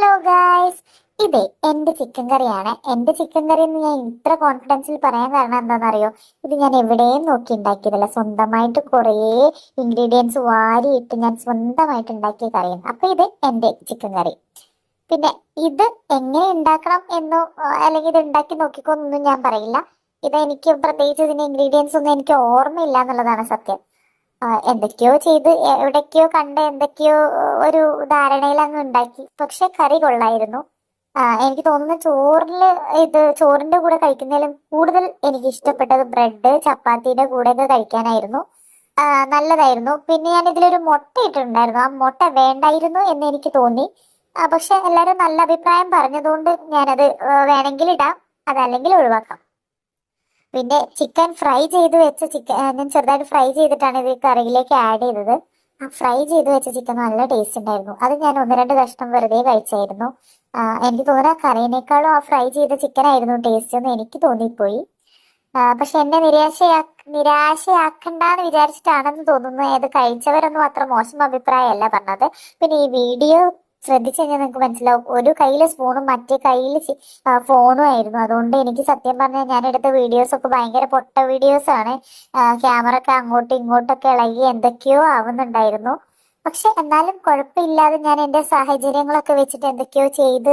Hello guys, ഇതേ എന്റെ chicken കറിയാണ്. എന്റെ ചിക്കൻ കറി എന്ന് ഞാൻ ഇത്ര കോൺഫിഡൻസിൽ പറയാൻ കാരണം എന്താണെന്നറിയോ? ഇത് ഞാൻ എവിടെയും നോക്കി ഉണ്ടാക്കിയതല്ല, സ്വന്തമായിട്ട് കുറേ ഇൻഗ്രീഡിയൻസ് വാരിയിട്ട് ഞാൻ സ്വന്തമായിട്ട് ഉണ്ടാക്കിയ കറിയാണ്. അപ്പൊ ഇത് എന്റെ ചിക്കൻ കറി. പിന്നെ ഇത് എങ്ങനെ ഉണ്ടാക്കണം എന്നോ അല്ലെങ്കിൽ ഇത് ഉണ്ടാക്കി നോക്കിക്കോന്നൊന്നും ഞാൻ പറയില്ല. ഇത് എനിക്ക് പ്രത്യേകിച്ച് ഇതിന്റെ ഇൻഗ്രീഡിയൻസ് ഒന്നും എനിക്ക് ഓർമ്മയില്ല എന്നുള്ളതാണ് സത്യം. എന്തൊക്കെയോ ചെയ്ത് എവിടേക്കോ കണ്ട് എന്തൊക്കെയോ ഒരു ധാരണയിൽ അങ്ങ് ഉണ്ടാക്കി. പക്ഷെ കറി കൊള്ളായിരുന്നു. എനിക്ക് തോന്നുന്നു ചോറിന്റെ കൂടെ കഴിക്കുന്നതിലും കൂടുതൽ എനിക്ക് ഇഷ്ടപ്പെട്ടത് ബ്രെഡ് ചപ്പാത്തിയുടെ കൂടെയൊക്കെ കഴിക്കാനായിരുന്നു. നല്ലതായിരുന്നു. പിന്നെ ഞാൻ ഇതിലൊരു മുട്ട ഇട്ടിട്ടുണ്ടായിരുന്നു. ആ മുട്ട വേണ്ടായിരുന്നു എന്ന് എനിക്ക് തോന്നി. പക്ഷെ എല്ലാവരും നല്ല അഭിപ്രായം പറഞ്ഞതുകൊണ്ട് ഞാനത് വേണമെങ്കിൽ ഇടാം, അതല്ലെങ്കിൽ ഒഴിവാക്കാം. പിന്നെ ചിക്കൻ ഫ്രൈ ചെയ്ത് വെച്ച ചിക്കൻ ഞാൻ ചെറുതായിട്ട് ഫ്രൈ ചെയ്തിട്ടാണ് ഇത് കറിയിലേക്ക് ആഡ് ചെയ്തത്. ആ ഫ്രൈ ചെയ്ത് വെച്ച ചിക്കൻ നല്ല ടേസ്റ്റ് ഉണ്ടായിരുന്നു. അത് ഞാൻ ഒന്ന് രണ്ട് കഷ്ണം വെറുതെ കഴിച്ചായിരുന്നു. എനിക്ക് തോന്നുന്നു ആ കറിയിനേക്കാളും ആ ഫ്രൈ ചെയ്ത ചിക്കൻ ആയിരുന്നു ടേസ്റ്റ് എന്ന് എനിക്ക് തോന്നിപ്പോയി. പക്ഷെ എന്നെ നിരാശയാക്കണ്ടെന്ന് വിചാരിച്ചിട്ടാണെന്ന് തോന്നുന്നു. അത് കഴിച്ചവരൊന്നും അത്ര മോശം അഭിപ്രായമല്ല പറഞ്ഞത്. പിന്നെ ഈ വീഡിയോ ശ്രദ്ധിച്ചു കഴിഞ്ഞാൽ നിങ്ങൾക്ക് മനസ്സിലാവും, ഒരു കയ്യിൽ സ്പൂണും മറ്റേ കയ്യിൽ ഫോണും ആയിരുന്നു. അതുകൊണ്ട് എനിക്ക് സത്യം പറഞ്ഞാൽ ഞാൻ എടുത്ത വീഡിയോസ് ഒക്കെ ഭയങ്കര പൊട്ട വീഡിയോസ് ആണ്. ക്യാമറ ഒക്കെ അങ്ങോട്ടും ഇങ്ങോട്ടൊക്കെ ഇളകി എന്തൊക്കെയോ ആവുന്നുണ്ടായിരുന്നു. പക്ഷെ എന്നാലും കുഴപ്പമില്ലാതെ ഞാൻ എൻ്റെ സാഹചര്യങ്ങളൊക്കെ വെച്ചിട്ട് എന്തൊക്കെയോ ചെയ്ത്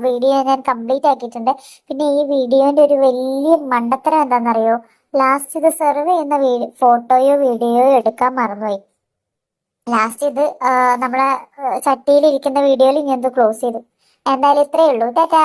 വീഡിയോ ഞാൻ കംപ്ലീറ്റ് ആക്കിയിട്ടുണ്ട്. പിന്നെ ഈ വീഡിയോന്റെ ഒരു വലിയ മണ്ടത്തരം എന്താണെന്നറിയോ? ലാസ്റ്റ് ഇത് സെർവ് ചെയ്യുന്ന ഫോട്ടോയോ വീഡിയോയോ എടുക്കാൻ മറന്നുപോയി. ലാസ്റ്റ് ഇത് നമ്മളെ ചട്ടിയിൽ ഇരിക്കുന്ന വീഡിയോയിൽ ഞാൻ ക്ലോസ് ചെയ്തു. എന്തായാലും ഇത്രയേ ഉള്ളൂ. ടാറ്റാ.